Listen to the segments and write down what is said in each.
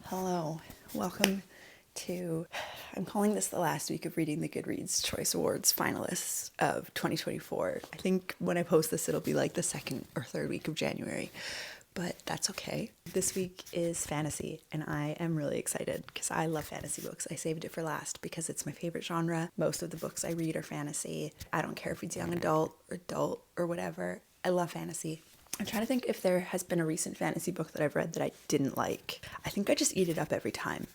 Hello, welcome to, I'm calling this the last week of reading the Goodreads Choice Awards finalists of 2024. I think when I post this, it'll be like the second or third week of January, but that's okay. This week is fantasy, and I am really excited because I love fantasy books. I saved it for last because it's my favorite genre. Most of the books I read are fantasy. I don't care if it's young adult or whatever. I love fantasy. I'm trying to think if there has been a recent fantasy book that I've read that I didn't like. I think I just eat it up every time.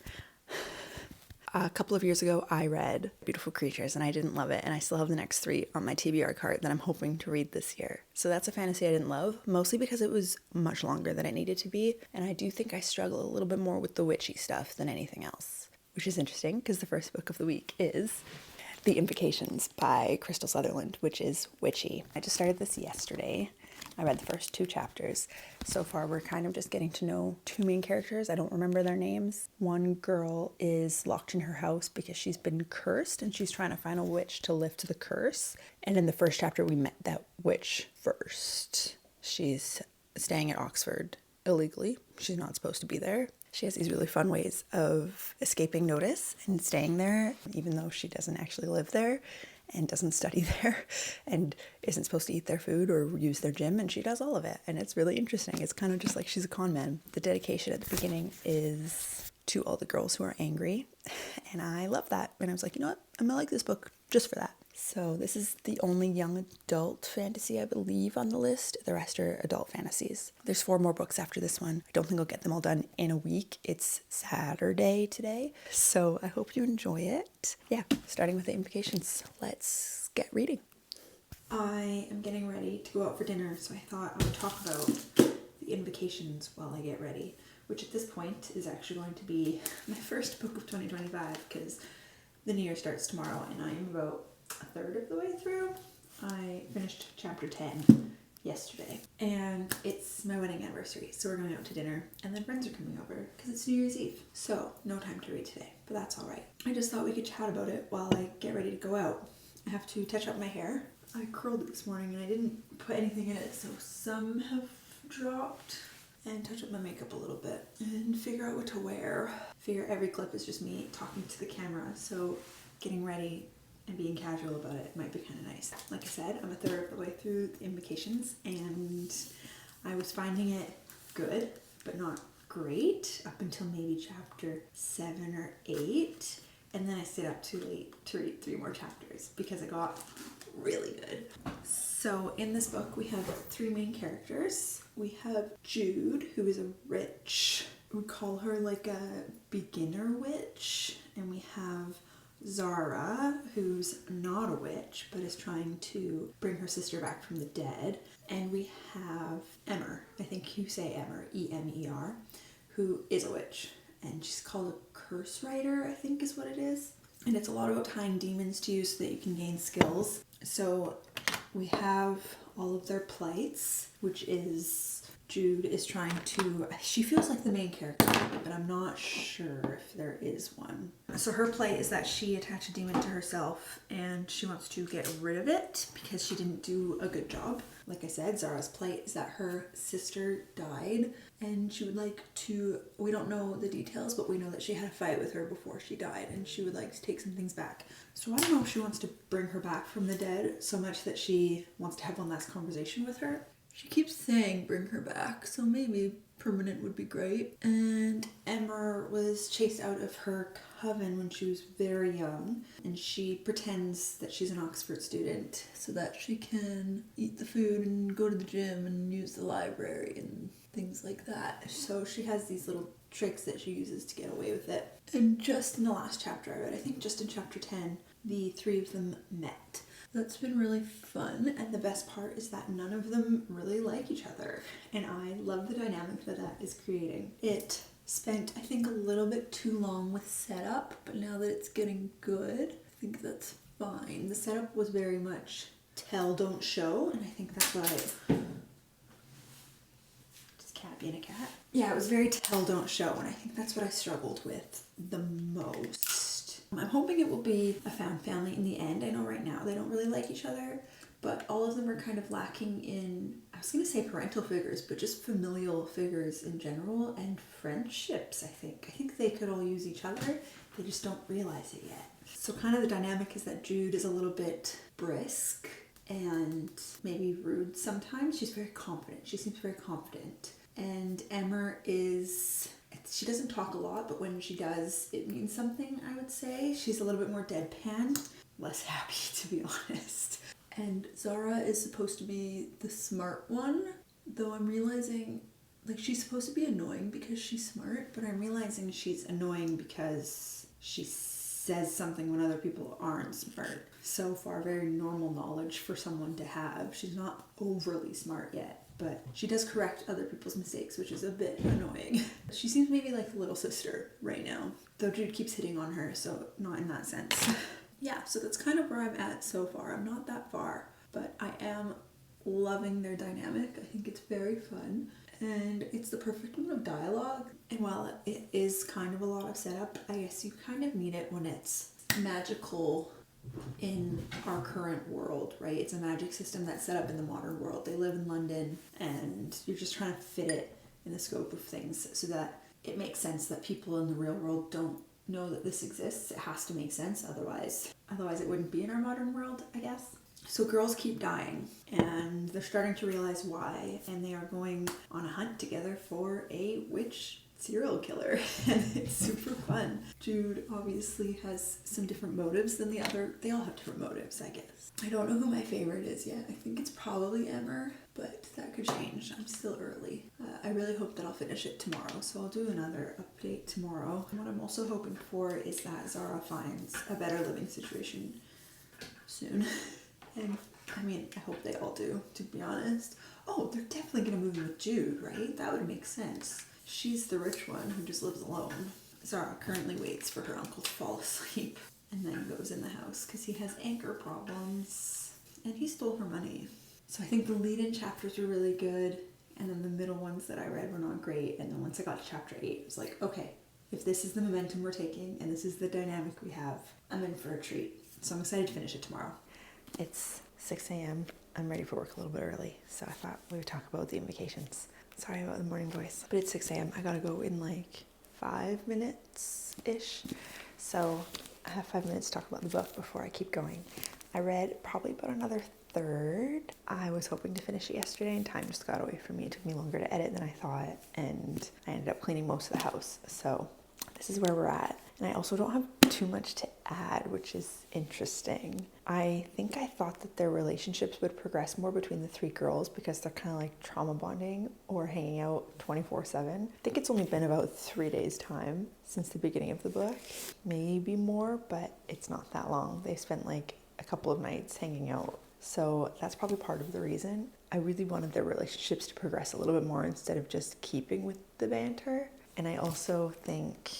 A couple of years ago, I read Beautiful Creatures and I didn't love it, and I still have the next 3 on my TBR card that I'm hoping to read this year. So that's a fantasy I didn't love, mostly because it was much longer than it needed to be, and I do think I struggle a little bit more with the witchy stuff than anything else, which is interesting because the first book of the week is The Invocations by Crystal Sutherland, which is witchy. I just started this yesterday. I read the first 2 chapters. So far, we're kind of just getting to know 2 main characters. I don't remember their names. One girl is locked in her house because she's been cursed and she's trying to find a witch to lift the curse. And in the first chapter, we met that witch first. She's staying at Oxford illegally. She's not supposed to be there. She has these really fun ways of escaping notice and staying there, even though she doesn't actually live there and doesn't study there and isn't supposed to eat their food or use their gym, and she does all of it. And it's really interesting. It's kind of just like she's a con man. The dedication at the beginning is to all the girls who are angry, and I love that. And I was like, you know what? I'm gonna like this book just for that. So this is the only young adult fantasy, I believe, on the list. The rest are adult fantasies. There's 4 more books after this one. I don't think I'll get them all done in a week. It's Saturday today, so I hope you enjoy it. Yeah, starting with the Invocations. Let's get reading. I am getting ready to go out for dinner, so I thought I would talk about the Invocations while I get ready, which at this point is actually going to be my first book of 2025 because the new year starts tomorrow and I am about a third of the way through. I finished chapter 10 yesterday and it's my wedding anniversary, so we're going out to dinner and then friends are coming over because it's New Year's Eve, so no time to read today, but that's all right. I just thought we could chat about it while I get ready to go out. I have to touch up my hair. I curled it this morning and I didn't put anything in it, so some have dropped, and touch up my makeup a little bit and figure out what to wear. Figure every clip is just me talking to the camera, so getting ready and being casual about it might be kind of nice. Like I said, I'm a third of the way through the Invocations and I was finding it good, but not great up until maybe chapter 7 or 8. And then I stayed up too late to read 3 more chapters because it got really good. So in this book, we have 3 main characters. We have Jude, who is a witch. We call her like a beginner witch. And we have Zara, who's not a witch, but is trying to bring her sister back from the dead. And we have Emmer, I think you say Emmer, E-M-E-R, who is a witch. And she's called a curse writer, I think is what it is. And it's a lot about tying demons to you so that you can gain skills. So we have all of their plights, which is Jude is trying to, she feels like the main character, but I'm not sure if there is one. So her plight is that she attached a demon to herself and she wants to get rid of it because she didn't do a good job. Like I said, Zara's plight is that her sister died and she would like to, we don't know the details, but we know that she had a fight with her before she died and she would like to take some things back. So I don't know if she wants to bring her back from the dead so much that she wants to have one last conversation with her. She keeps saying bring her back, so maybe permanent would be great. And Emmer was chased out of her coven when she was very young, and she pretends that she's an Oxford student so that she can eat the food and go to the gym and use the library and things like that. So she has these little tricks that she uses to get away with it. And just in the last chapter I read, I think just in chapter 10, the 3 of them met. That's been really fun, and the best part is that none of them really like each other, and I love the dynamic that that is creating. It spent, I think, a little bit too long with setup, but now that it's getting good, I think that's fine. The setup was very much tell, don't show, and I think that's what just cat being a cat. Yeah, it was very tell, don't show, and I think that's what I struggled with the most. I'm hoping it will be a found family in the end. I know right now they don't really like each other, but all of them are kind of lacking in a was going to say parental figures, but just familial figures in general and friendships, I think. I think they could all use each other. They just don't realize it yet. So kind of the dynamic is that Jude is a little bit brisk and maybe rude sometimes. She's very confident. She seems very confident. And Emmer she doesn't talk a lot, but when she does, it means something, I would say. She's a little bit more deadpan, less happy, to be honest. And Zara is supposed to be the smart one, though I'm realizing, like, she's supposed to be annoying because she's smart, but I'm realizing she's annoying because she says something when other people aren't smart. So far, very normal knowledge for someone to have. She's not overly smart yet, but she does correct other people's mistakes, which is a bit annoying. She seems maybe like the little sister right now, though Jude keeps hitting on her, so not in that sense. Yeah, so that's kind of where I'm at so far. I'm not that far, but I am loving their dynamic. I think it's very fun, and it's the perfect amount of dialogue. And while it is kind of a lot of setup, I guess you kind of need it when it's magical in our current world, right? It's a magic system that's set up in the modern world. They live in London, and you're just trying to fit it in the scope of things so that it makes sense that people in the real world don't know that this exists. It has to make sense, otherwise it wouldn't be in our modern world, I guess. So girls keep dying, and they're starting to realize why, and they are going on a hunt together for a witch serial killer, and it's super fun. Jude obviously has some different motives than the other. They all have different motives, I guess. I don't know who my favorite is yet. I think it's probably Emmer, but that could change. I'm still early. I really hope that I'll finish it tomorrow, so I'll do another update tomorrow. And what I'm also hoping for is that Zara finds a better living situation soon. And I mean, I hope they all do, to be honest. Oh, they're definitely gonna move in with Jude, right? That would make sense. She's the rich one who just lives alone. Zara currently waits for her uncle to fall asleep and then goes in the house because he has anger problems and he stole her money. So I think the lead-in chapters were really good, and then the middle ones that I read were not great. And then once I got to chapter 8, it was like, okay, if this is the momentum we're taking and this is the dynamic we have, I'm in for a treat. So I'm excited to finish it tomorrow. It's 6 a.m. I'm ready for work a little bit early, so I thought we would talk about the invocations. Sorry about the morning voice, but it's 6 a.m. I gotta go in like 5 minutes-ish. So I have 5 minutes to talk about the book before I keep going. I read probably about another third. I was hoping to finish it yesterday, and time just got away from me. It took me longer to edit than I thought, and I ended up cleaning most of the house. So this is where we're at. And I also don't have too much to add, which is interesting. I think I thought that their relationships would progress more between the 3 girls because they're kind of like trauma bonding or hanging out 24/7. I think it's only been about 3 days' time since the beginning of the book. Maybe more, but it's not that long. They spent like a couple of nights hanging out. So that's probably part of the reason. I really wanted their relationships to progress a little bit more instead of just keeping with the banter. And I also think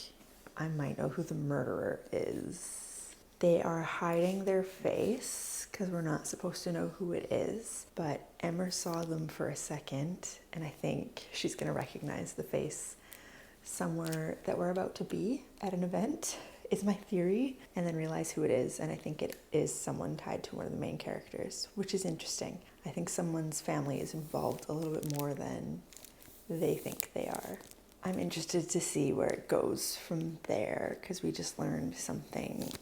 I might know who the murderer is. They are hiding their face because we're not supposed to know who it is, but Emmer saw them for a second, and I think she's going to recognize the face somewhere that we're about to be at an event, is my theory, and then realize who it is. And I think it is someone tied to one of the main characters, which is interesting. I think someone's family is involved a little bit more than they think they are. I'm interested to see where it goes from there, because we just learned something.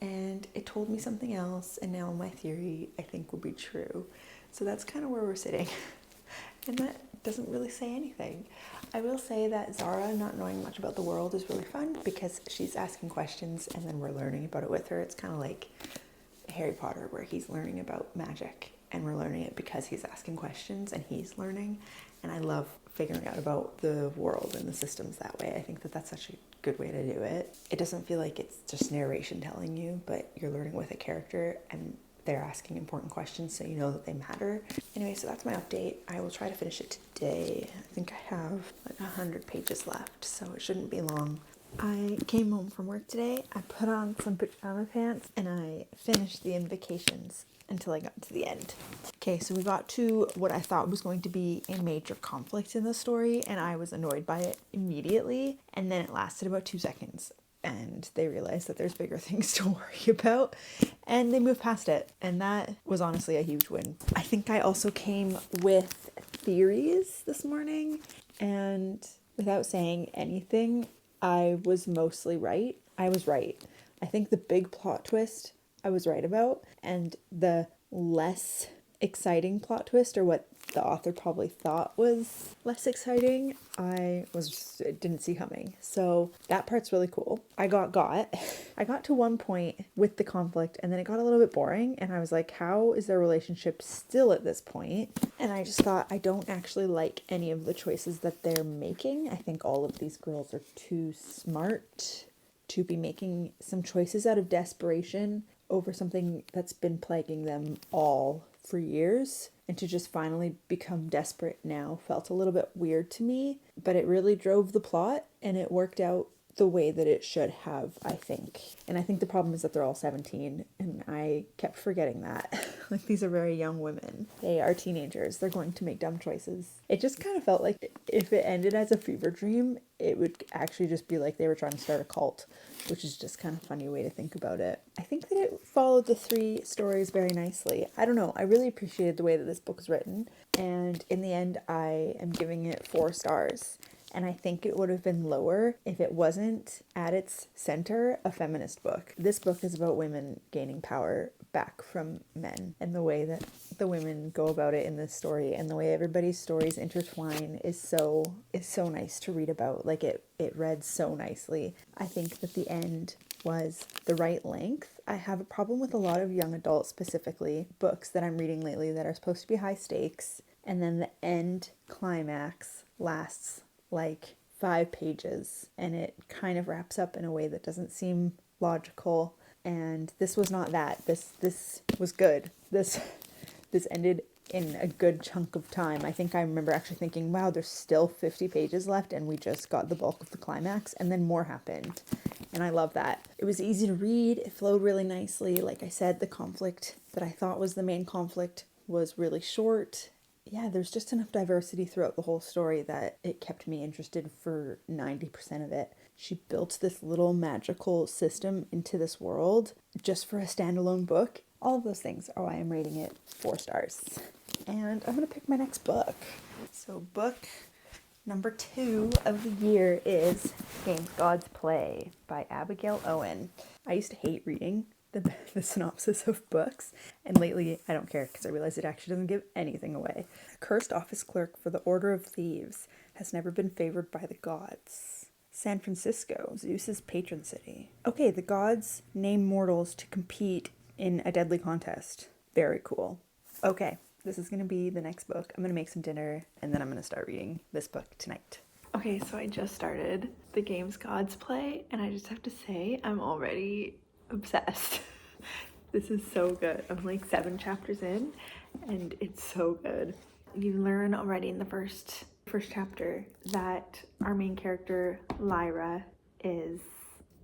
And it told me something else, and now my theory, I think, will be true. So that's kind of where we're sitting. And that doesn't really say anything. I will say that Zara not knowing much about the world is really fun because she's asking questions and then we're learning about it with her. It's kind of like Harry Potter, where he's learning about magic and we're learning it because he's asking questions and he's learning. And I love figuring out about the world and the systems that way. I think that that's such a good way to do it. It doesn't feel like it's just narration telling you, but you're learning with a character and they're asking important questions so you know that they matter. Anyway, so that's my update. I will try to finish it today. I think I have like 100 pages left, so it shouldn't be long. I came home from work today. I put on some pajama pants and I finished the invocations until I got to the end. Okay, so we got to what I thought was going to be a major conflict in the story, and I was annoyed by it immediately, and then it lasted about 2 seconds. and they realize that there's bigger things to worry about, and they move past it. And that was honestly a huge win. I think I also came with theories this morning, and without saying anything, I was mostly right. I was right. I think the big plot twist I was right about, and the less exciting plot twist, or what the author probably thought was less exciting, I didn't see coming. So that part's really cool. I got to one point with the conflict, and then it got a little bit boring, and I was like, how is their relationship still at this point? And I just thought, I don't actually like any of the choices that they're making. I think all of these girls are too smart to be making some choices out of desperation over something that's been plaguing them all for years, and to just finally become desperate now felt a little bit weird to me, but it really drove the plot, and it worked out the way that it should have, I think. And I think the problem is that they're all 17, and I kept forgetting that. Like, these are very young women. They are teenagers. They're going to make dumb choices. It just kind of felt like if it ended as a fever dream, it would actually just be like they were trying to start a cult, which is just kind of a funny way to think about it. I think that it followed the 3 stories very nicely. I don't know. I really appreciated the way that this book is written, and in the end, I am giving it 4 stars. And I think it would have been lower if it wasn't, at its center, a feminist book. This book is about women gaining power back from men, and the way that the women go about it in this story, and the way everybody's stories intertwine is so nice to read about. Like, it read so nicely. I think that the end was the right length. I have a problem with a lot of young adult, specifically, books that I'm reading lately that are supposed to be high stakes, and then the end climax lasts like 5 pages, and it kind of wraps up in a way that doesn't seem logical. And this was not that. This was good. This ended in a good chunk of time. I think I remember actually thinking, wow, there's still 50 pages left, and we just got the bulk of the climax, and then more happened. And I love that. It was easy to read. It flowed really nicely. Like I said, the conflict that I thought was the main conflict was really short. Yeah, there's just enough diversity throughout the whole story that it kept me interested for 90% of it. She built this little magical system into this world just for a standalone book. All of those things are why I'm rating it 4 stars. And I'm going to pick my next book. So book number 2 of the year is Games God's Play by Abigail Owen. I used to hate reading the synopsis of books, and lately I don't care because I realize it actually doesn't give anything away. A cursed office clerk for the Order of Thieves has never been favored by the gods. San Francisco, Zeus's patron city. Okay, the gods name mortals to compete in a deadly contest. Very cool. Okay, this is going to be the next book. I'm going to make some dinner, and then I'm going to start reading this book tonight. Okay, so I just started the Games Gods Play, and I just have to say I'm already obsessed. This is so good. I'm like 7 chapters in, and it's so good. You learn already in the first chapter that our main character, Lyra, is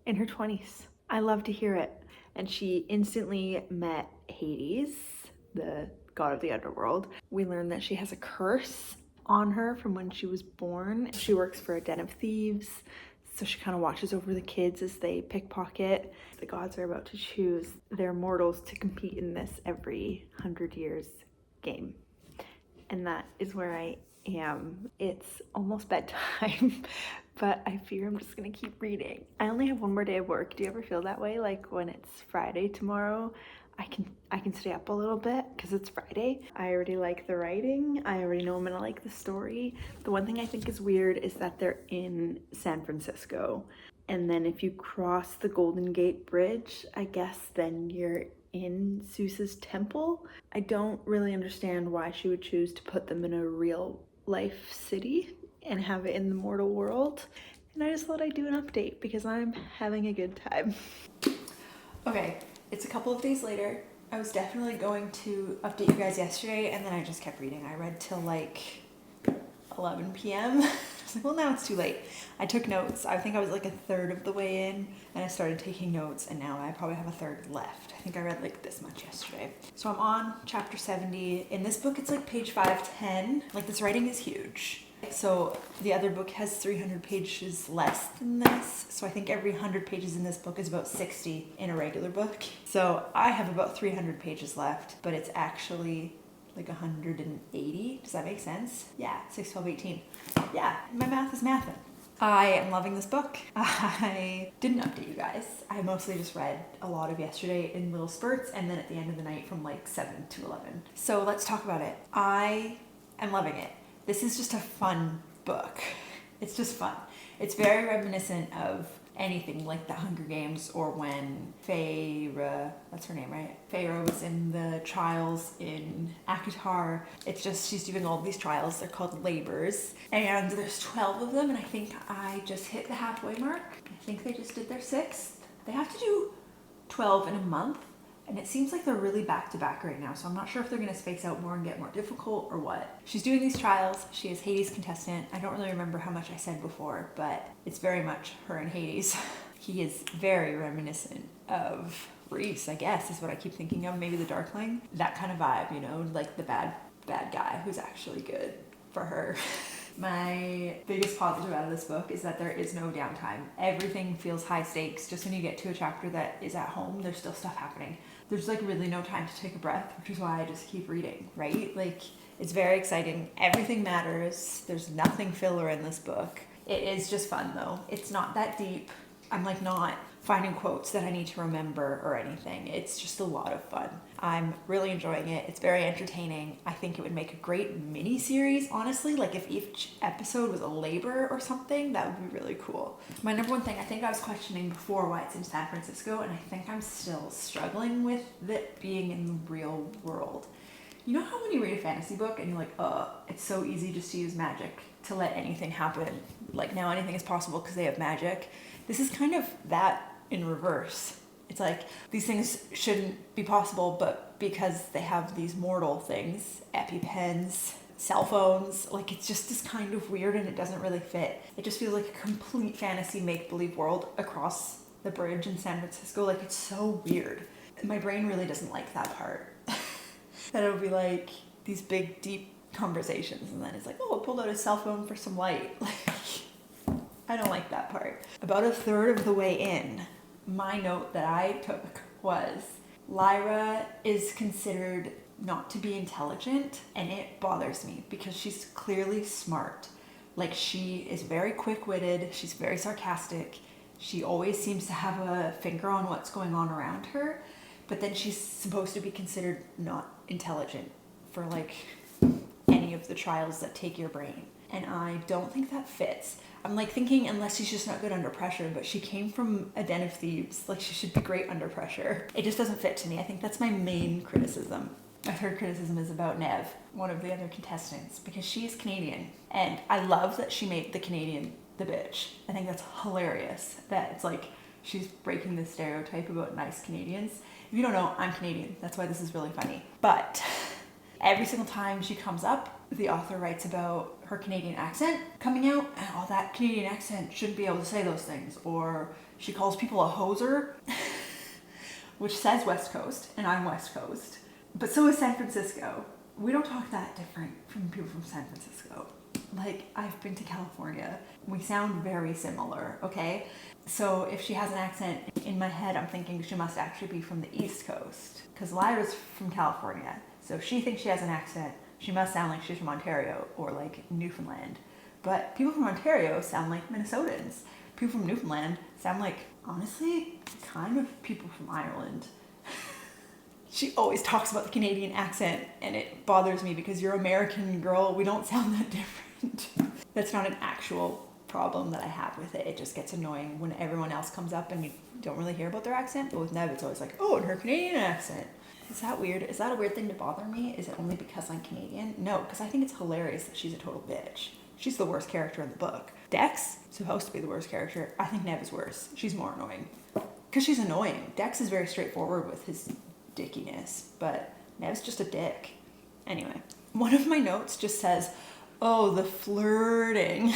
in her 20s. I love to hear it. And she instantly met Hades, the god of the underworld. We learn that she has a curse on her from when she was born. She works for a den of thieves, so she kind of watches over the kids as they pickpocket. The gods are about to choose their mortals to compete in this every 100 years game. And that is where I am. It's almost bedtime, but I fear I'm just gonna keep reading. I only have 1 more day of work. Do you ever feel that way? Like when it's Friday tomorrow, I can stay up a little bit because it's Friday. I already like the writing. I already know I'm gonna like the story. The one thing I think is weird is that they're in San Francisco. And then if you cross the Golden Gate Bridge, I guess then you're in Zeus's temple. I don't really understand why she would choose to put them in a real life city and have it in the mortal world. And I just thought I'd do an update because I'm having a good time. Okay, it's a couple of days later. I was definitely going to update you guys yesterday, and then I just kept reading. I read till like 11 p.m. I was like, well, now it's too late. I took notes. I think I was like a third of the way in, and I started taking notes, and now I probably have a third left. I think I read like this much yesterday. So I'm on chapter 70. In this book, it's like page 510. Like, this writing is huge. So the other book has 300 pages less than this. So I think every 100 pages in this book is about 60 in a regular book. So I have about 300 pages left, but it's actually like 180. Does that make sense? Yeah, 6, 12, 18. Yeah, my math is mathin'. I am loving this book. I didn't update you guys. I mostly just read a lot of yesterday in little spurts and then at the end of the night from like 7 to 11. So let's talk about it. I am loving it. This is just a fun book. It's just fun. It's very reminiscent of anything like the Hunger Games or when Feyre, that's her name, right? Feyre was in the trials in Akatar. It's just, she's doing all these trials. They're called labors. And there's 12 of them, and I think I just hit the halfway mark. I think they just did their 6th. They have to do 12 in a month. And it seems like they're really back to back right now, so I'm not sure if they're going to space out more and get more difficult or what. She's doing these trials. She is Hades' contestant. I don't really remember how much I said before, but it's very much her and Hades. He is very reminiscent of Reese, I guess, is what I keep thinking of. Maybe the Darkling. That kind of vibe, you know, like the bad guy who's actually good for her. My biggest positive out of this book is that there is no downtime. Everything feels high stakes. Just when you get to a chapter that is at home, there's still stuff happening. There's like really no time to take a breath, which is why I just keep reading, right? Like, it's very exciting. Everything matters. There's nothing filler in this book. It is just fun though. It's not that deep. I'm like not finding quotes that I need to remember or anything. It's just a lot of fun. I'm really enjoying it. It's very entertaining. I think it would make a great mini series, honestly. Like if each episode was a labor or something, that would be really cool. My number one thing, I think I was questioning before why it's in San Francisco, and I think I'm still struggling with it being in the real world. You know how when you read a fantasy book and you're like, it's so easy just to use magic to let anything happen. Like now anything is possible because they have magic. This is kind of that in reverse. It's like these things shouldn't be possible, but because they have these mortal things, EpiPens, cell phones, like it's just this kind of weird and it doesn't really fit. It just feels like a complete fantasy make-believe world across the bridge in San Francisco. Like it's so weird. My brain really doesn't like that part. That it'll be like these big, deep conversations and then it's like, oh, I pulled out his cell phone for some light. Like, I don't like that part. About a third of the way in, my note that I took was Lyra is considered not to be intelligent, and it bothers me because she's clearly smart. Like she is very quick-witted, she's very sarcastic, she always seems to have a finger on what's going on around her, but then she's supposed to be considered not intelligent for like any of the trials that take your brain. And I don't think that fits. I'm like thinking unless she's just not good under pressure, but she came from a den of thieves. Like she should be great under pressure. It just doesn't fit to me. I think that's my main criticism. My third criticism is about Nev, one of the other contestants, because she is Canadian. And I love that she made the Canadian the bitch. I think that's hilarious that it's like she's breaking the stereotype about nice Canadians. If you don't know, I'm Canadian. That's why this is really funny. But every single time she comes up, the author writes about her Canadian accent coming out, and oh, that Canadian accent shouldn't be able to say those things. Or she calls people a hoser, which says West Coast, and I'm West Coast. But so is San Francisco. We don't talk that different from people from San Francisco. Like, I've been to California. We sound very similar, okay? So if she has an accent, in my head I'm thinking she must actually be from the East Coast. Because Lyra's from California. So if she thinks she has an accent, she must sound like she's from Ontario or like Newfoundland. But people from Ontario sound like Minnesotans. People from Newfoundland sound like, honestly, kind of people from Ireland. She always talks about the Canadian accent, and it bothers me because you're American, girl. We don't sound that different. That's not an actual problem that I have with it. It just gets annoying when everyone else comes up and you don't really hear about their accent. But with Nev, it's always like, oh, and her Canadian accent. Is that weird? Is that a weird thing to bother me? Is it only because I'm Canadian? No, because I think it's hilarious that she's a total bitch. She's the worst character in the book. Dex, supposed to be the worst character. I think Nev is worse. She's more annoying. Because she's annoying. Dex is very straightforward with his dickiness, but Nev's just a dick. Anyway, one of my notes just says, oh, the flirting.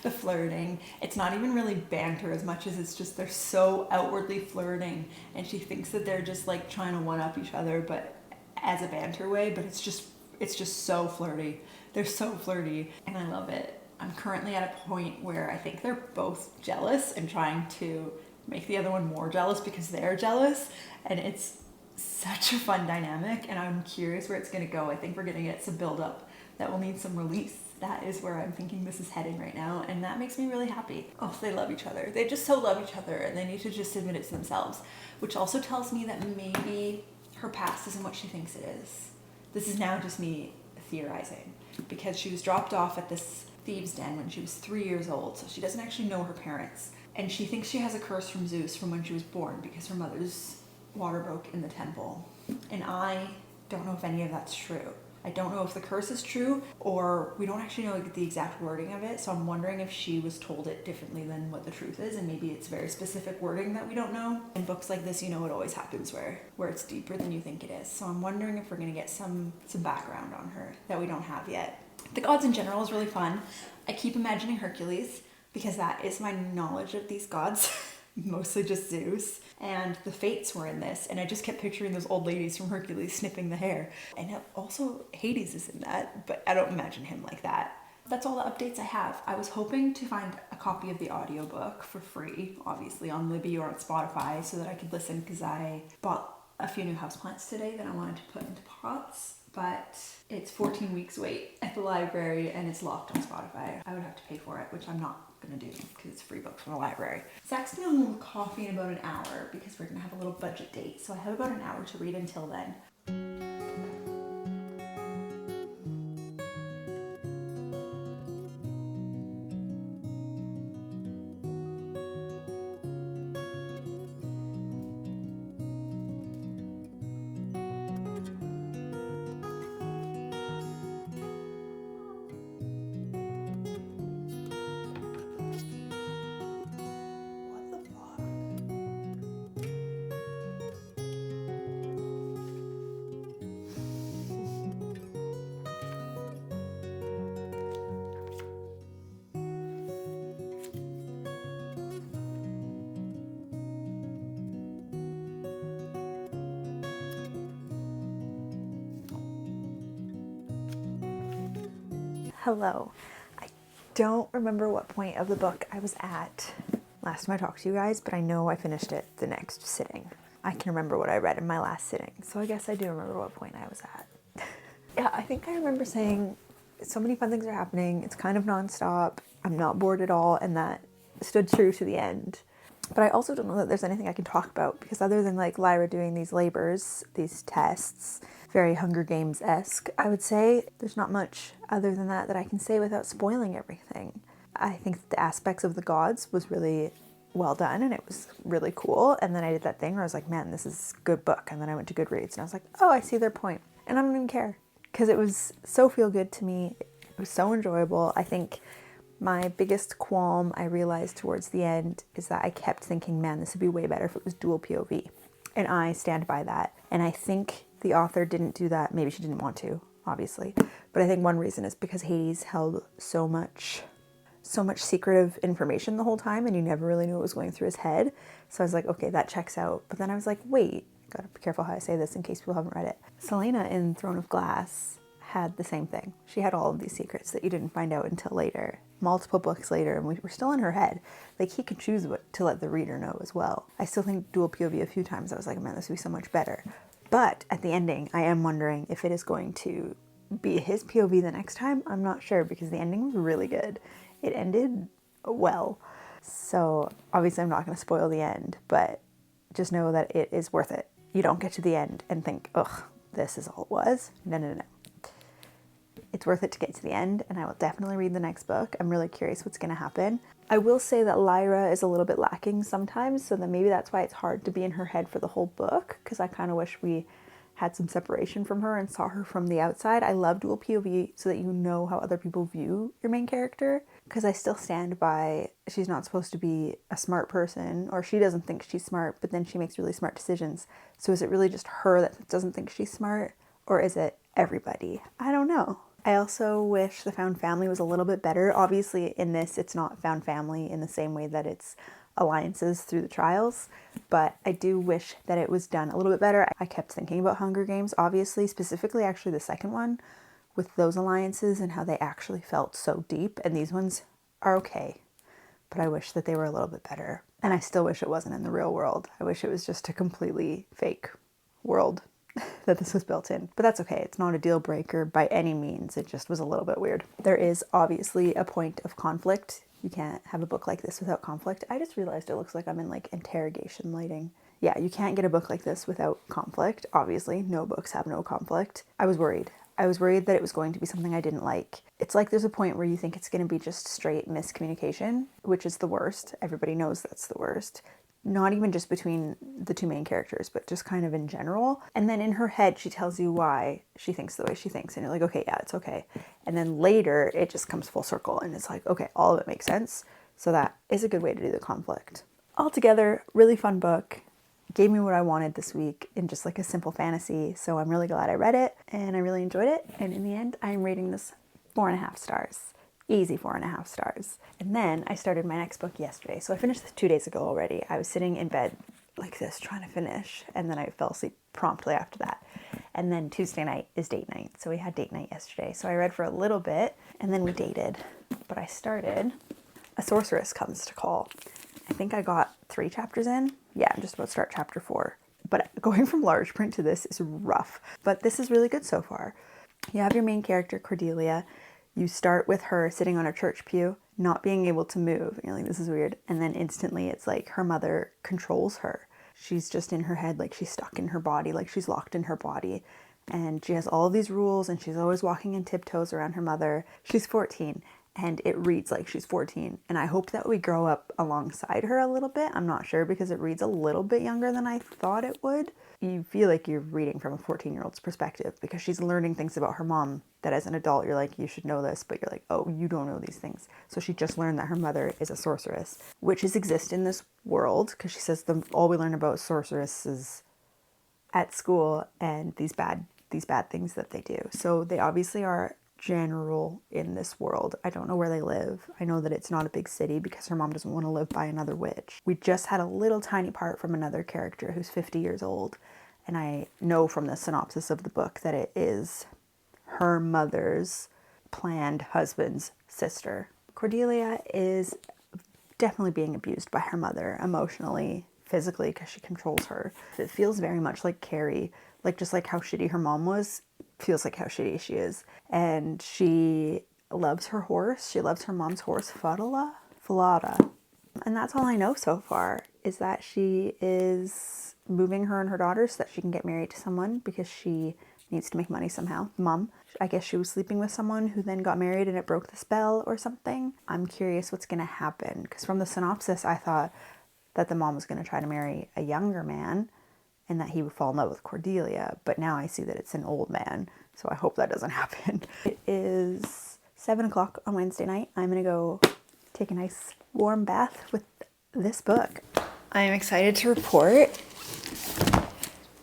The flirting. It's not even really banter as much as it's just they're so outwardly flirting, and she thinks that they're just like trying to one up each other, but as a banter way, but it's just so flirty. They're so flirty and I love it. I'm currently at a point where I think they're both jealous and trying to make the other one more jealous because they're jealous, and it's such a fun dynamic, and I'm curious where it's going to go. I think we're going to get some build up that will need some release. That is where I'm thinking this is heading right now, and that makes me really happy. Oh, they love each other. They just so love each other, and they need to just admit it to themselves, which also tells me that maybe her past isn't what she thinks it is. This is now just me theorizing, because she was dropped off at this thieves' den when she was 3 years old, so she doesn't actually know her parents, and she thinks she has a curse from Zeus from when she was born because her mother's water broke in the temple. And I don't know if any of that's true. I don't know if the curse is true, or we don't actually know the exact wording of it, so I'm wondering if she was told it differently than what the truth is, and maybe it's very specific wording that we don't know. In books like this, you know, it always happens where it's deeper than you think it is. So I'm wondering if we're going to get some background on her that we don't have yet. The gods in general is really fun. I keep imagining Hercules, because that is my knowledge of these gods. Mostly just Zeus, and the Fates were in this, and I just kept picturing those old ladies from Hercules snipping the hair. And also Hades is in that, but I don't imagine him like that. That's all the updates I have. I was hoping to find a copy of the audiobook for free, obviously on Libby or on Spotify, so that I could listen, because I bought a few new houseplants today that I wanted to put into pots, but it's 14 weeks wait at the library and it's locked on Spotify. I would have to pay for it, which I'm not gonna do because it's a free book from the library. Zach's gonna home with coffee in about an hour because we're gonna have a little budget date, so I have about an hour to read until then. Hello. I don't remember what point of the book I was at last time I talked to you guys, but I know I finished it the next sitting. I can remember what I read in my last sitting, so I guess I do remember what point I was at. Yeah, I think I remember saying so many fun things are happening, it's kind of nonstop, I'm not bored at all, and that stood true to the end. But I also don't know that there's anything I can talk about, because other than like Lyra doing these labors, these tests, very Hunger Games-esque, I would say there's not much other than that I can say without spoiling everything. I think the aspects of the gods was really well done, and it was really cool. And then I did that thing where I was like, man, this is a good book. And then I went to Goodreads and I was like, oh, I see their point. And I don't even care, because it was so feel good to me. It was so enjoyable. I think my biggest qualm I realized towards the end is that I kept thinking, man, this would be way better if it was dual POV. And I stand by that. And I think the author didn't do that. Maybe she didn't want to, obviously. But I think one reason is because Hades held so much secretive information the whole time, and you never really knew what was going through his head. So I was like, okay, that checks out. But then I was like, wait, gotta be careful how I say this in case people haven't read it. Selena in Throne of Glass had the same thing. She had all of these secrets that you didn't find out until later, multiple books later, and we were still in her head. Like, he could choose what to let the reader know as well. I still think dual POV a few times. I was like, man, this would be so much better. But at the ending, I am wondering if it is going to be his POV the next time. I'm not sure, because the ending was really good. It ended well. So obviously I'm not going to spoil the end, but just know that it is worth it. You don't get to the end and think, ugh, this is all it was. No. It's worth it to get to the end, and I will definitely read the next book. I'm really curious what's going to happen. I will say that Lyra is a little bit lacking sometimes, so then maybe that's why it's hard to be in her head for the whole book, because I kind of wish we had some separation from her and saw her from the outside. I love dual POV so that you know how other people view your main character, because I still stand by she's not supposed to be a smart person, or she doesn't think she's smart, but then she makes really smart decisions. So is it really just her that doesn't think she's smart, or is it everybody? I don't know. I also wish the found family was a little bit better. Obviously in this, it's not found family in the same way that it's alliances through the trials, but I do wish that it was done a little bit better. I kept thinking about Hunger Games, obviously, specifically actually the second one, with those alliances and how they actually felt so deep. And these ones are okay, but I wish that they were a little bit better. And I still wish it wasn't in the real world. I wish it was just a completely fake world that this was built in. But that's okay. It's not a deal breaker by any means. It just was a little bit weird. There is obviously a point of conflict. You can't have a book like this without conflict. I just realized it looks like I'm in like interrogation lighting. Yeah, you can't get a book like this without conflict. Obviously, no books have no conflict. I was worried. I was worried that it was going to be something I didn't like. It's like there's a point where you think it's going to be just straight miscommunication, which is the worst. Everybody knows that's the worst. Not even just between the two main characters, but just kind of in general. And then in her head, she tells you why she thinks the way she thinks. And you're like, okay, yeah, it's okay. And then later, it just comes full circle. And it's like, okay, all of it makes sense. So that is a good way to do the conflict. Altogether, really fun book. Gave me what I wanted this week in just like a simple fantasy. So I'm really glad I read it and I really enjoyed it. And in the end, I'm rating this 4.5 stars. Easy 4.5 stars. And then I started my next book yesterday. So I finished this 2 days ago already. I was sitting in bed like this trying to finish. And then I fell asleep promptly after that. And then Tuesday night is date night. So we had date night yesterday. So I read for a little bit and then we dated. But I started A Sorceress Comes to Call. I think I got 3 chapters in. Yeah, I'm just about to start chapter 4. But going from large print to this is rough. But this is really good so far. You have your main character, Cordelia. You start with her sitting on a church pew, not being able to move. And you're like, this is weird. And then instantly it's like her mother controls her. She's just in her head, like she's stuck in her body, like she's locked in her body. And she has all of these rules and she's always walking in tiptoes around her mother. She's 14. And it reads like she's 14. And I hope that we grow up alongside her a little bit. I'm not sure because it reads a little bit younger than I thought it would. You feel like you're reading from a 14-year-old's perspective because she's learning things about her mom that as an adult you're like, you should know this, but you're like, oh, you don't know these things. So she just learned that her mother is a sorceress. Witches exist in this world because she says all we learn about sorceresses at school and these bad things that they do. So they obviously are general in this world. I don't know where they live. I know that it's not a big city because her mom doesn't want to live by another witch. We just had a little tiny part from another character who's 50 years old. And I know from the synopsis of the book that it is her mother's planned husband's sister. Cordelia is definitely being abused by her mother emotionally, physically, because she controls her. It feels very much like Carrie, like just like how shitty her mom was, feels like how shitty she is. And she loves her horse. She loves her mom's horse, Falada. And that's all I know so far, is that she is moving her and her daughter so that she can get married to someone because she needs to make money somehow. Mom, I guess she was sleeping with someone who then got married and it broke the spell or something. I'm curious what's going to happen because from the synopsis, I thought that the mom was going to try to marry a younger man and that he would fall in love with Cordelia. But now I see that it's an old man. So I hope that doesn't happen. It is 7 o'clock on Wednesday night. I'm going to go take a nice warm bath with this book. I am excited to report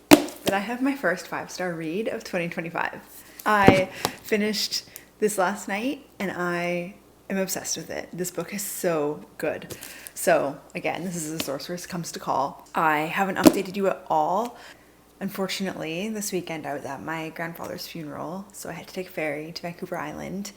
that I have my first 5-star read of 2025. I finished this last night and I am obsessed with it. This book is so good. So again, this is A Sorceress Comes to Call. I haven't updated you at all. Unfortunately, this weekend I was at my grandfather's funeral, so I had to take a ferry to Vancouver Island,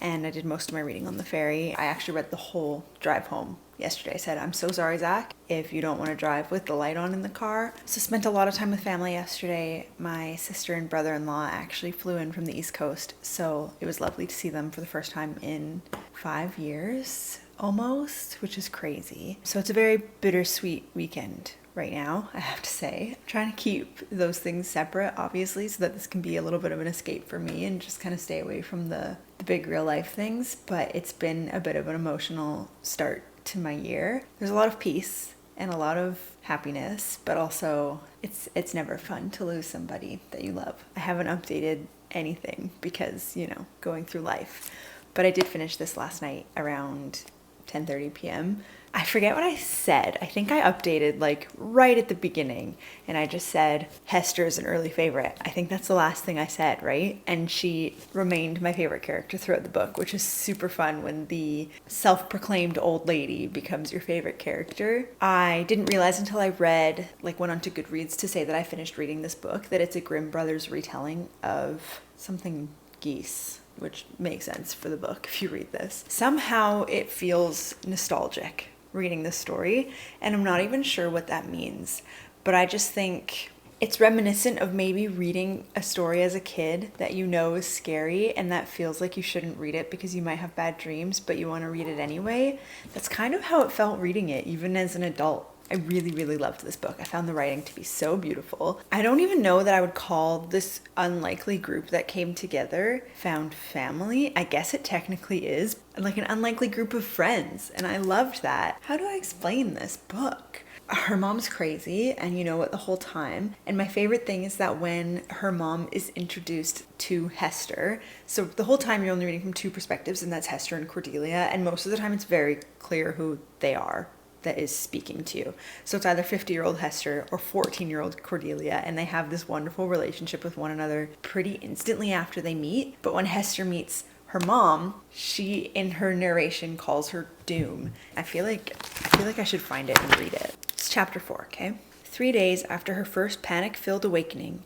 and I did most of my reading on the ferry. I actually read the whole drive home yesterday. I said, I'm so sorry, Zach, if you don't want to drive with the light on in the car. So spent a lot of time with family yesterday. My sister and brother-in-law actually flew in from the East Coast, so it was lovely to see them for the first time in 5 years almost, which is crazy. So it's a very bittersweet weekend right now, I have to say. I'm trying to keep those things separate, obviously, so that this can be a little bit of an escape for me and just kind of stay away from the big real life things. But it's been a bit of an emotional start to my year. There's a lot of peace and a lot of happiness, but also it's never fun to lose somebody that you love. I haven't updated anything because, going through life. But I did finish this last night around 10:30 p.m. I forget what I said. I think I updated like right at the beginning and I just said Hester is an early favorite. I think that's the last thing I said, right? And she remained my favorite character throughout the book, which is super fun when the self-proclaimed old lady becomes your favorite character. I didn't realize until I went onto Goodreads to say that I finished reading this book, that it's a Grimm Brothers retelling of something geese, which makes sense for the book if you read this. Somehow it feels nostalgic reading this story, and I'm not even sure what that means, but I just think it's reminiscent of maybe reading a story as a kid that you know is scary and that feels like you shouldn't read it because you might have bad dreams, but you want to read it anyway. That's kind of how it felt reading it, even as an adult. I really, really loved this book. I found the writing to be so beautiful. I don't even know that I would call this unlikely group that came together found family. I guess it technically is, like an unlikely group of friends, and I loved that. How do I explain this book? Her mom's crazy, and you know it the whole time. And my favorite thing is that when her mom is introduced to Hester, so the whole time you're only reading from two perspectives, and that's Hester and Cordelia, and most of the time it's very clear who they are that is speaking to you. So it's either 50-year-old Hester or 14-year-old Cordelia, and they have this wonderful relationship with one another pretty instantly after they meet. But when Hester meets her mom, she, in her narration, calls her Doom. I feel like I should find it and read it. It's chapter 4, okay? 3 days after her first panic-filled awakening.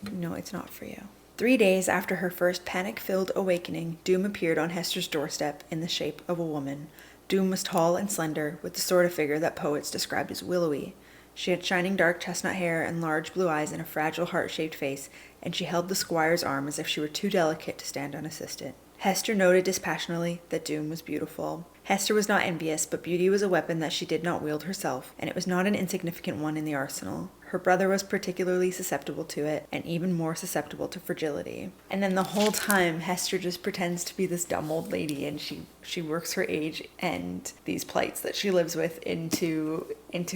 No, it's not for you. 3 days after her first panic-filled awakening, Doom appeared on Hester's doorstep in the shape of a woman. Doom was tall and slender, with the sort of figure that poets described as willowy. She had shining dark chestnut hair and large blue eyes and a fragile heart-shaped face, and she held the squire's arm as if she were too delicate to stand unassisted. Hester noted dispassionately that Doom was beautiful. Hester was not envious, but beauty was a weapon that she did not wield herself, and it was not an insignificant one in the arsenal. Her brother was particularly susceptible to it, and even more susceptible to fragility. And then the whole time, Hester just pretends to be this dumb old lady, and she works her age and these plights that she lives with into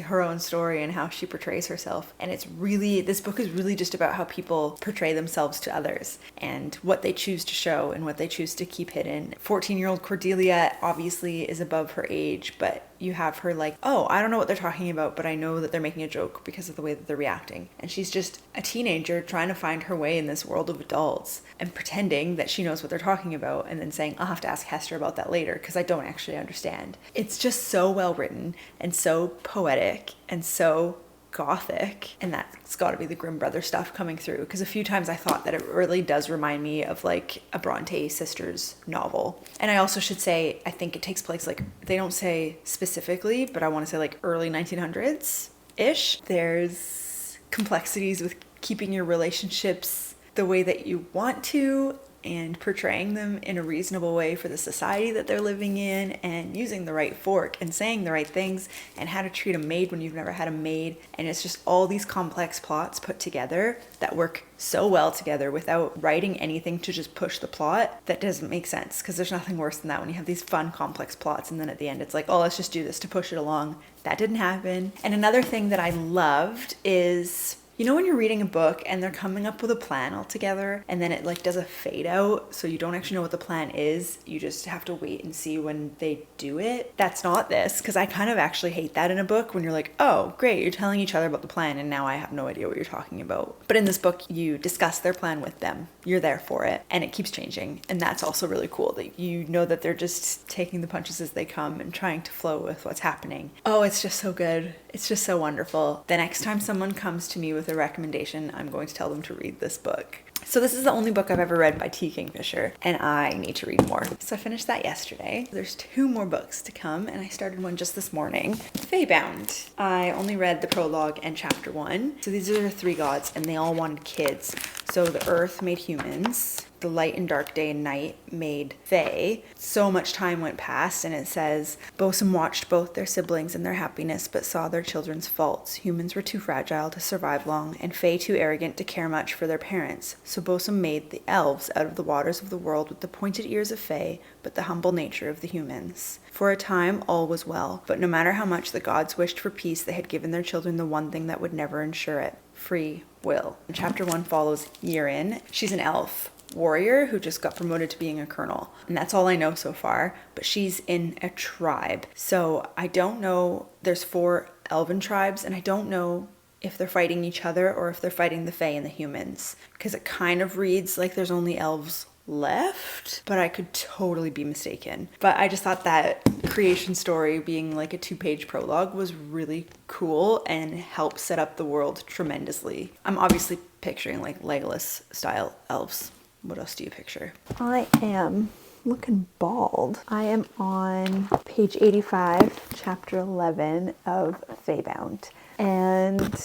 her own story and how she portrays herself. And this book is really just about how people portray themselves to others and what they choose to show and what they choose to keep hidden. 14-year-old Cordelia obviously is above her age, but you have her like, oh, I don't know what they're talking about, but I know that they're making a joke because of the way that they're reacting. And she's just a teenager trying to find her way in this world of adults and pretending that she knows what they're talking about and then saying, I'll have to ask Hester about that later because I don't actually understand. It's just so well written and so poetic and so gothic, and that's got to be the Grimm brother stuff coming through, because a few times I thought that it really does remind me of like a Bronte sisters novel. And I also should say, I think it takes place, like, they don't say specifically, but I want to say like early 1900s ish. There's complexities with keeping your relationships the way that you want to and portraying them in a reasonable way for the society that they're living in, and using the right fork and saying the right things, and how to treat a maid when you've never had a maid. And it's just all these complex plots put together that work so well together without writing anything to just push the plot that doesn't make sense, because there's nothing worse than that when you have these fun complex plots and then at the end it's like, oh, let's just do this to push it along. That didn't happen. And another thing that I loved is, you know, when you're reading a book and they're coming up with a plan altogether and then it like does a fade out, so you don't actually know what the plan is, you just have to wait and see when they do it. That's not this, because I kind of actually hate that in a book when you're like, oh great, you're telling each other about the plan and now I have no idea what you're talking about. But in this book, you discuss their plan with them, you're there for it, and it keeps changing. And that's also really cool, that you know that they're just taking the punches as they come and trying to flow with what's happening. Oh, it's just so good. It's just so wonderful. The next time someone comes to me with a recommendation, I'm going to tell them to read this book. So this is the only book I've ever read by T. Kingfisher, and I need to read more. So I finished that yesterday. There's 2 more books to come, and I started one just this morning. Feybound. I only read the prologue and chapter 1. So these are the 3 gods, and they all wanted kids. So the earth made humans. The light and dark day and night made Fae. So much time went past, and it says, Bosom watched both their siblings and their happiness, but saw their children's faults. Humans were too fragile to survive long, and Fae too arrogant to care much for their parents. So Bosom made the elves out of the waters of the world with the pointed ears of Fae, but the humble nature of the humans. For a time, all was well, but no matter how much the gods wished for peace, they had given their children the one thing that would never ensure it: free will. And chapter 1 follows Yirin. She's an elf warrior who just got promoted to being a colonel, and that's all I know so far, but she's in a tribe. So I don't know, there's 4 elven tribes, and I don't know if they're fighting each other or if they're fighting the Fae and the humans, because it kind of reads like there's only elves left, but I could totally be mistaken. But I just thought that creation story being like a 2-page prologue was really cool and helped set up the world tremendously. I'm obviously picturing like Legolas style elves. What else do you picture? I am looking bald. I am on page 85, chapter 11 of Feybound. And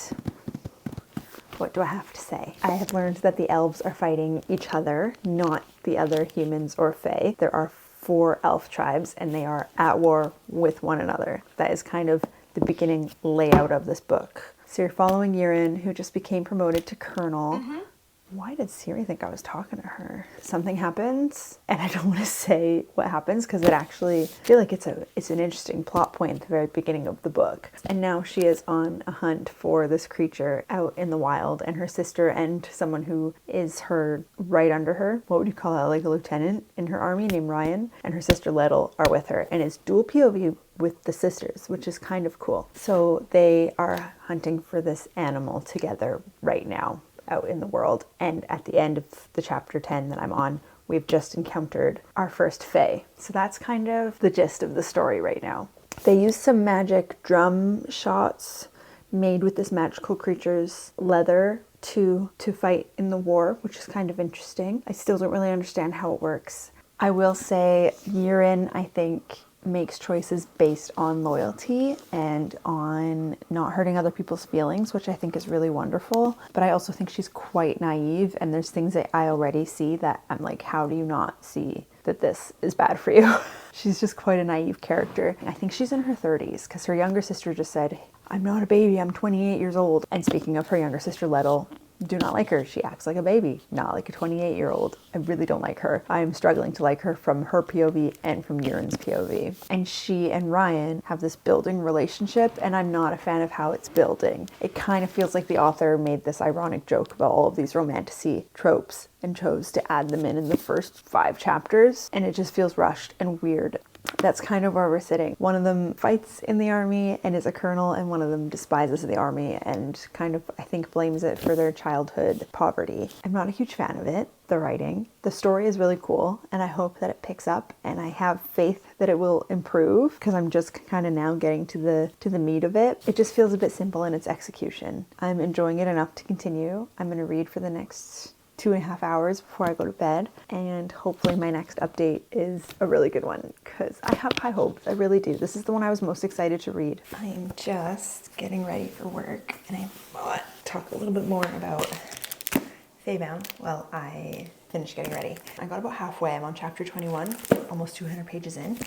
what do I have to say? I have learned that the elves are fighting each other, not the other humans or fae. There are 4 elf tribes and they are at war with one another. That is kind of the beginning layout of this book. So you're following Yirin, who just became promoted to colonel. Why did Siri think I was talking to her? Something happens, and I don't want to say what happens because it actually, I feel like it's an interesting plot point at the very beginning of the book. And now she is on a hunt for this creature out in the wild, and her sister and someone who is her right under her, what would you call that, like a lieutenant in her army named Ryan, and her sister Lettle are with her, and it's dual POV with the sisters, which is kind of cool. So they are hunting for this animal together right now out in the world, and at the end of the chapter 10 that I'm on, we've just encountered our first fae. So that's kind of the gist of the story right now. They use some magic drum shots made with this magical creature's leather to fight in the war, which is kind of interesting. I still don't really understand how it works. I will say Yirin, I think, makes choices based on loyalty and on not hurting other people's feelings, which I think is really wonderful. But I also think she's quite naive, and there's things that I already see that I'm like, how do you not see that this is bad for you? She's just quite a naive character. I think she's in her 30s because her younger sister just said, I'm not a baby, I'm 28 years old. And speaking of her younger sister, Lettle, do not like her. She acts like a baby, not like a 28-year-old. I really don't like her. I'm struggling to like her from her POV and from Yirin's POV. And she and Ryan have this building relationship, and I'm not a fan of how it's building. It kind of feels like the author made this ironic joke about all of these romantasy tropes and chose to add them in the first 5 chapters, and it just feels rushed and weird. That's kind of where we're sitting. One of them fights in the army and is a colonel, and one of them despises the army and kind of, I think, blames it for their childhood poverty. I'm not a huge fan of it, the writing. The story is really cool, and I hope that it picks up, and I have faith that it will improve because I'm just kind of now getting to the meat of it. It just feels a bit simple in its execution. I'm enjoying it enough to continue. I'm going to read for the next 2.5 hours before I go to bed, and hopefully my next update is a really good one because I have high hopes. I really do. This is the one I was most excited to read. I'm just getting ready for work, and I want to talk a little bit more about Feybound. Well, I finished getting ready. I got about halfway. I'm on chapter 21, almost 200 pages in,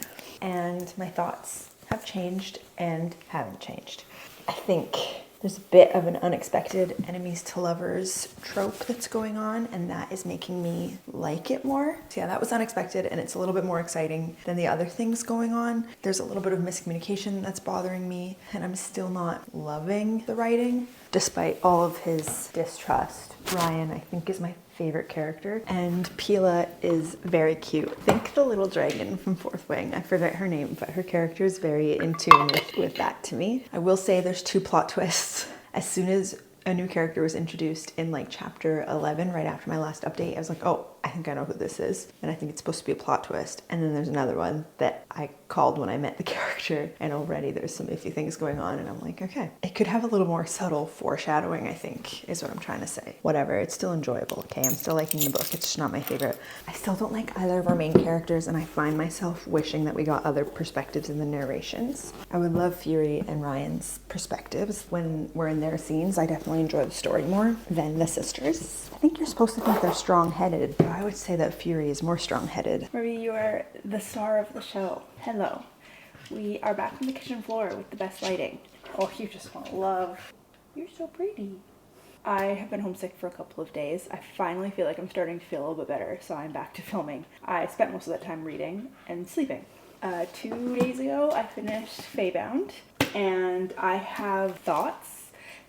and my thoughts have changed and haven't changed. I think there's a bit of an unexpected enemies to lovers trope that's going on, and that is making me like it more. So yeah, that was unexpected, and it's a little bit more exciting than the other things going on. There's a little bit of miscommunication that's bothering me, and I'm still not loving the writing, despite all of his distrust. Ryan, I think, is my favorite character, and Pila is very cute. I think the little dragon from Fourth Wing, I forget her name, but her character is very in tune with that to me. I will say there's 2 plot twists. As soon as a new character was introduced in like chapter 11, right after my last update, I was like, oh, I think I know who this is, and I think it's supposed to be a plot twist. And then there's another one that I called when I met the character, and already there's some iffy things going on, and I'm like, okay. It could have a little more subtle foreshadowing, I think, is what I'm trying to say. Whatever, it's still enjoyable, okay? I'm still liking the book, it's just not my favorite. I still don't like either of our main characters, and I find myself wishing that we got other perspectives in the narrations. I would love Fury and Ryan's perspectives when we're in their scenes. I definitely enjoy the story more than the sisters. I think you're supposed to think they're strong-headed, but I would say that Fury is more strong-headed. Marie, you are the star of the show. Hello. We are back on the kitchen floor with the best lighting. Oh, you just want love. You're so pretty. I have been homesick for a couple of days. I finally feel like I'm starting to feel a little bit better, so I'm back to filming. I spent most of that time reading and sleeping. 2 days ago, I finished Feybound, and I have thoughts.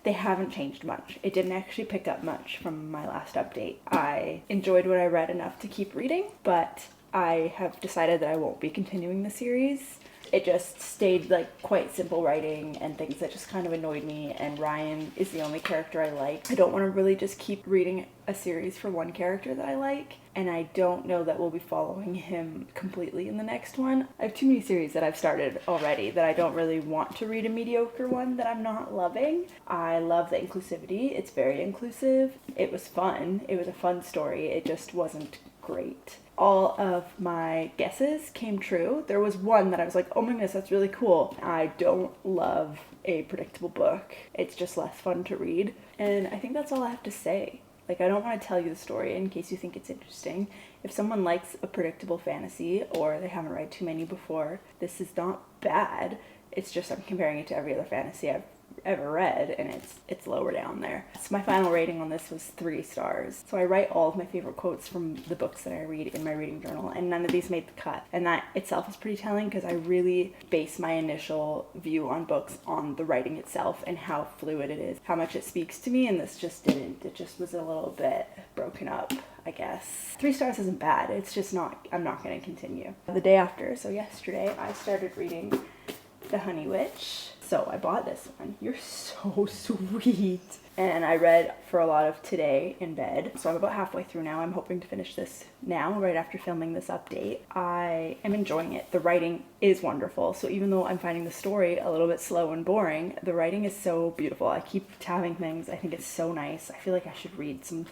They haven't changed much. It didn't actually pick up much from my last update. I enjoyed what I read enough to keep reading, but I have decided that I won't be continuing the series. It just stayed like quite simple writing and things that just kind of annoyed me, and Ryan is the only character I like. I don't want to really just keep reading a series for one character that I like, and I don't know that we'll be following him completely in the next one. I have too many series that I've started already that I don't really want to read a mediocre one that I'm not loving. I love the inclusivity. It's very inclusive. It was fun. It was a fun story. It just wasn't great. All of my guesses came true. There was one that I was like, oh my goodness, that's really cool. I don't love a predictable book. It's just less fun to read. And I think that's all I have to say. Like, I don't want to tell you the story in case you think it's interesting. If someone likes a predictable fantasy or they haven't read too many before, this is not bad. It's just I'm comparing it to every other fantasy I've ever read, and it's lower down there. So my final rating on this was 3 stars. So I write all of my favorite quotes from the books that I read in my reading journal, and none of these made the cut. And that itself is pretty telling because I really base my initial view on books on the writing itself and how fluid it is, how much it speaks to me, and this just didn't. It just was a little bit broken up, I guess. 3 stars isn't bad. It's just not, I'm not going to continue. The day after, so yesterday, I started reading The Honey Witch. So I bought this one. You're so sweet. And I read for a lot of today in bed. So I'm about halfway through now. I'm hoping to finish this now, right after filming this update. I am enjoying it. The writing is wonderful. So even though I'm finding the story a little bit slow and boring, the writing is so beautiful. I keep tabbing things. I think it's so nice. I feel like I should read some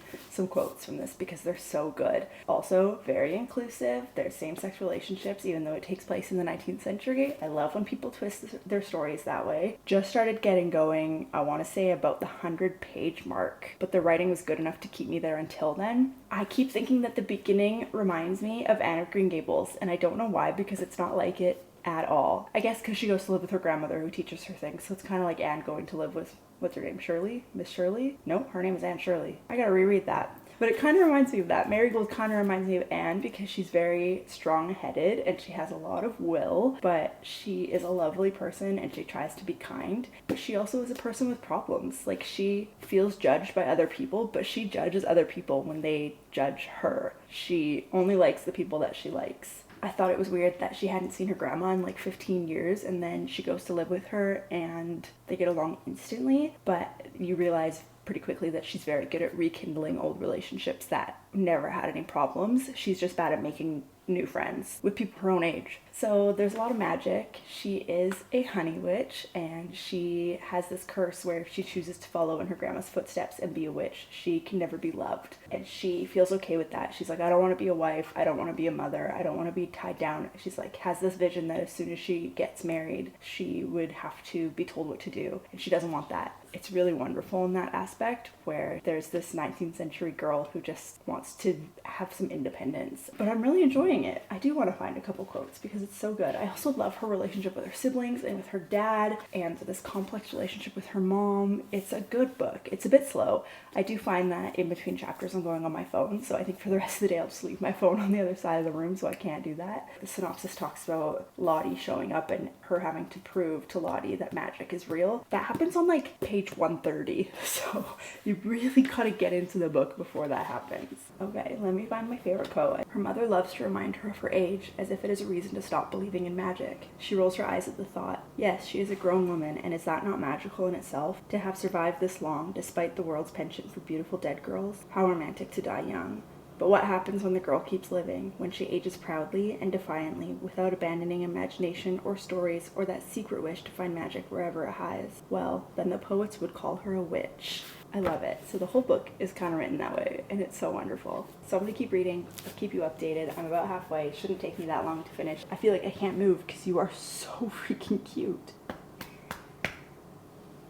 quotes from this because they're so good. Also, very inclusive. There's same-sex relationships, even though it takes place in the 19th century. I love when people twist their stories that way. Just started getting going, I want to say about the 100-page mark, but the writing was good enough to keep me there until then. I keep thinking that the beginning reminds me of Anne of Green Gables, and I don't know why, because it's not like it at all. I guess because she goes to live with her grandmother who teaches her things, so it's kind of like Anne going to live with, what's her name, Shirley? Miss Shirley? No, her name is Anne Shirley. I gotta reread that. But it kind of reminds me of that. Marigold kind of reminds me of Anne because she's very strong-headed and she has a lot of will, but she is a lovely person and she tries to be kind. But she also is a person with problems. Like, she feels judged by other people, but she judges other people when they judge her. She only likes the people that she likes. I thought it was weird that she hadn't seen her grandma in like 15 years and then she goes to live with her and they get along instantly, but you realize pretty quickly that she's very good at rekindling old relationships that never had any problems. She's just bad at making new friends with people her own age. So there's a lot of magic. She is a honey witch and she has this curse where if she chooses to follow in her grandma's footsteps and be a witch, she can never be loved. And she feels okay with that. She's like, I don't want to be a wife. I don't want to be a mother. I don't want to be tied down. She's like, has this vision that as soon as she gets married, she would have to be told what to do. And she doesn't want that. It's really wonderful in that aspect where there's this 19th century girl who just wants to have some independence. But I'm really enjoying it. I do want to find a couple quotes because it's so good. I also love her relationship with her siblings and with her dad and this complex relationship with her mom. It's a good book. It's a bit slow. I do find that in between chapters I'm going on my phone, so I think for the rest of the day I'll just leave my phone on the other side of the room so I can't do that. The synopsis talks about Lottie showing up and her having to prove to Lottie that magic is real. That happens on like page 130, so you really gotta get into the book before that happens. Okay, let me find my favorite quote. Her mother loves to remind her of her age, as if it is a reason to stop believing in magic. She rolls her eyes at the thought. Yes, she is a grown woman, and is that not magical in itself? To have survived this long, despite the world's penchant for beautiful dead girls? How romantic to die young. But what happens when the girl keeps living, when she ages proudly and defiantly, without abandoning imagination or stories or that secret wish to find magic wherever it hides? Well, then the poets would call her a witch. I love it. So the whole book is kind of written that way, and it's so wonderful. So I'm going to keep reading. I'll keep you updated. I'm about halfway. It shouldn't take me that long to finish. I feel like I can't move because you are so freaking cute.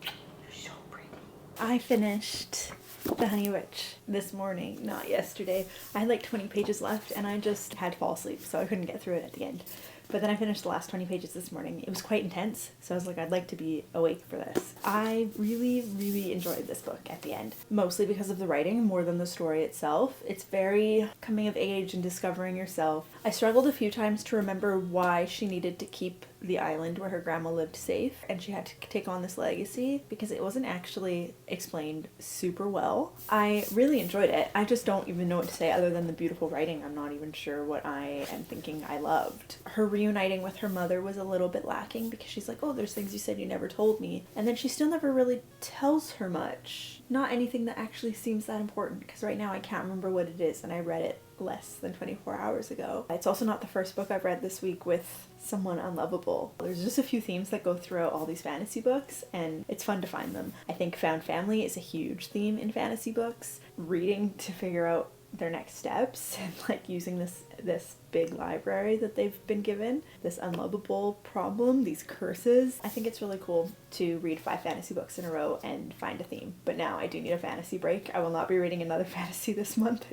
You're so pretty. I finished The Honey Witch this morning, not yesterday. I had like 20 pages left and I just had to fall asleep, so I couldn't get through it at the end. But then I finished the last 20 pages this morning. It was quite intense, so I was like, I'd like to be awake for this. I really, really enjoyed this book at the end, mostly because of the writing more than the story itself. It's very coming of age and discovering yourself. I struggled a few times to remember why she needed to keep the island where her grandma lived safe, and she had to take on this legacy because it wasn't actually explained super well. I really enjoyed it. I just don't even know what to say other than the beautiful writing. I'm not even sure what I am thinking I loved. Her reuniting with her mother was a little bit lacking because she's like, oh, there's things you said you never told me. And then she still never really tells her much. Not anything that actually seems that important, because right now I can't remember what it is, and I read it less than 24 hours ago. It's also not the first book I've read this week with someone unlovable. There's just a few themes that go throughout all these fantasy books, and it's fun to find them. I think found family is a huge theme in fantasy books. Reading to figure out their next steps and like using this big library that they've been given, this unlovable problem, these curses. I think it's really cool to read 5 fantasy books in a row and find a theme. But now I do need a fantasy break. I will not be reading another fantasy this month.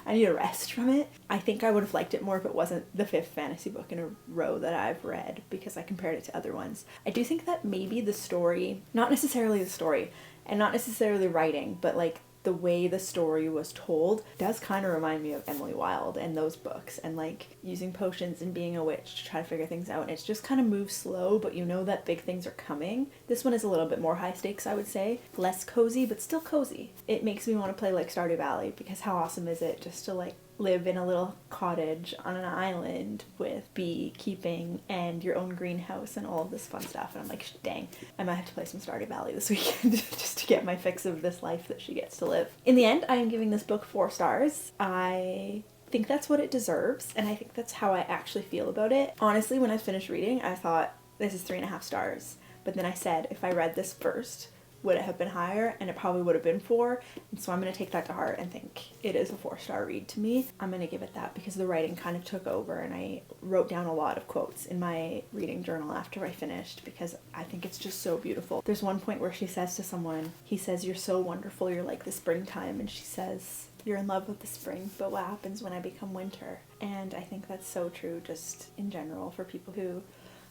I need a rest from it. I think I would have liked it more if it wasn't the 5th fantasy book in a row that I've read, because I compared it to other ones. I do think that maybe the story, not necessarily the story and not necessarily writing, but like the way the story was told does kind of remind me of Emily Wilde and those books, and like using potions and being a witch to try to figure things out, and it's just kind of moves slow, but you know that big things are coming. This one is a little bit more high stakes, I would say. Less cozy, but still cozy. It makes me want to play like Stardew Valley, because how awesome is it just to like live in a little cottage on an island with beekeeping and your own greenhouse and all of this fun stuff. And I'm like, dang, I might have to play some Stardew Valley this weekend just to get my fix of this life that she gets to live. In the end, I am giving this book 4 stars. I think that's what it deserves, and I think that's how I actually feel about it. Honestly, when I finished reading, I thought this is 3.5 stars. But then I said, if I read this first, would it have been higher? And it probably would have been 4. And so I'm going to take that to heart and think it is a 4-star read to me. I'm going to give it that because the writing kind of took over, and I wrote down a lot of quotes in my reading journal after I finished because I think it's just so beautiful. There's one point where she says to someone, he says, "You're so wonderful, you're like the springtime," and she says, "You're in love with the spring, but what happens when I become winter?" And I think that's so true just in general for people who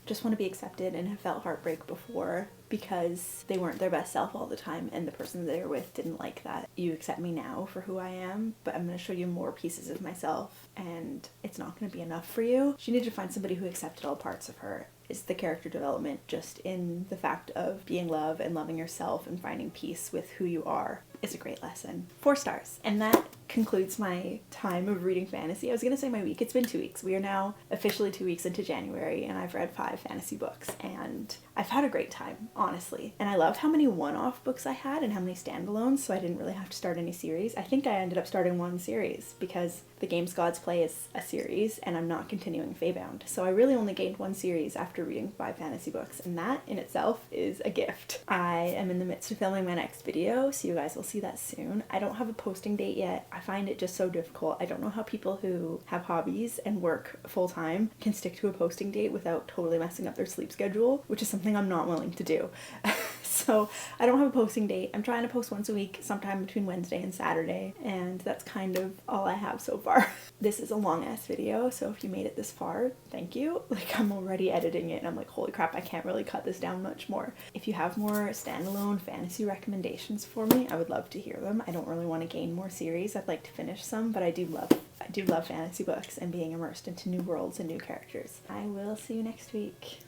just want to be accepted and have felt heartbreak before because they weren't their best self all the time and the person they're with didn't like that. You accept me now for who I am, but I'm going to show you more pieces of myself, and it's not going to be enough for you. She needed to find somebody who accepted all parts of her. Is the character development just in the fact of being loved and loving yourself and finding peace with who you are is a great lesson. 4 stars. And that concludes my time of reading fantasy. I was going to say my week. It's been 2 weeks. We are now officially 2 weeks into January, and I've read 5 fantasy books, and I've had a great time, honestly. And I loved how many one-off books I had and how many standalones, so I didn't really have to start any series. I think I ended up starting 1 series because The Games Gods Play is a series, and I'm not continuing Feybound. So I really only gained 1 series after reading 5 fantasy books, and that in itself is a gift. I am in the midst of filming my next video, so you guys will see that soon. I don't have a posting date yet. I find it just so difficult. I don't know how people who have hobbies and work full-time can stick to a posting date without totally messing up their sleep schedule, which is something I'm not willing to do. So I don't have a posting date. I'm trying to post once a week, sometime between Wednesday and Saturday, and that's kind of all I have so far. This is a long ass video, so if you made it this far, thank you. Like, I'm already editing it and I'm like, holy crap, I can't really cut this down much more. If you have more standalone fantasy recommendations for me, I would love to hear them. I don't really want to gain more series. I'd like to finish some, but I do love fantasy books and being immersed into new worlds and new characters. I will see you next week.